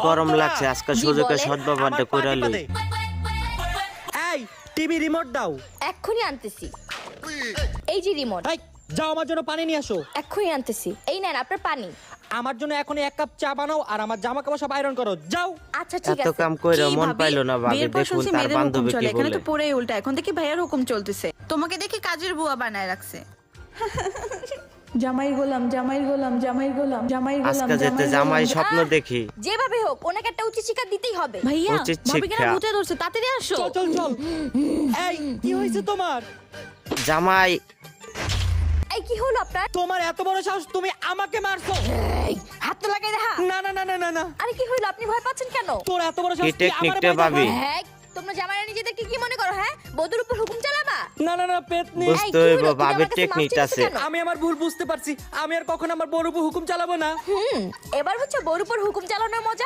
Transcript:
গরম লাগছে, আজকে জি, সুযোগে বলেন। সদ্ব্যবহারটা কইরা লই। এই টিভি রিমোট দাও। এক্ষুনি আনতেছি। এই যে রিমোট, এই যাও আমার জন্য পানি নিয়ে আসো। এক্ষুনি আনতেছি। এই নেন আপনার পানি। আমার জন্য এখনই 1 কাপ চা বানাও আর আমার জামা কাপড় সব আয়রন করো, যাও। আচ্ছা ঠিক এত আছে। কাম কইরা কি মন ভাবি? পাইলো না ভাবি, বিয়ের পর দেখুন শুনছি তার মেয়েদের হুকুম বান্ধবী চলে, কি এখানে বলে। তো পুরাই উল্টা। এখন দেখি ভাইয়ার হুকুম চলতেছে, তোমাকে দেখি কাজের বুয়া বানায় রাখছে। জামাই গোলাম জামাই গোলাম জামাই গোলাম জামাই গোলাম আজকে যেতে জামাই স্বপ্ন দেখি। যেভাবে হোক ওনাকে একটা উচিত শিক্ষা দিতেই হবে। ভাইয়া উচিত ভাবি কেন শিক্ষা। ভূতে ধরছে, তাড়াতাড়ি আসো। চল চল চল। এই কি হয়েছে তোমার? জামাই এই কি হলো আপনার? তোমার এত বড় সাহস, তুমি আমাকে মারছো? এই হাত তো লাগাই দেখা। না না না না না না, আরে কি হলো, আপনি ভয় পাচ্ছেন কেন? তোর এত বড় কি সাহস, তুই টেকনিক আমারে টা ভয় ভাবি? দেখাস? হ্যাঁ, তোমরা জামাইরা নিজেদেরকে কি মনে করো? হ্যাঁ, বউদের উপর হুকুম চালাবা? না না না পেতনি। এই, বুঝতে কি হইব হলো? তুমি ভাবির আমার কাছে টেকনিক মাফ আছে। চাইতেছো কেন? আমি আমার ভুল বুঝতে পারছি, আমি আর কখন আমার বড় বউ হুকুম চালাবো না। এবার হচ্ছে বউর উপর হুকুম চালানোর মজা।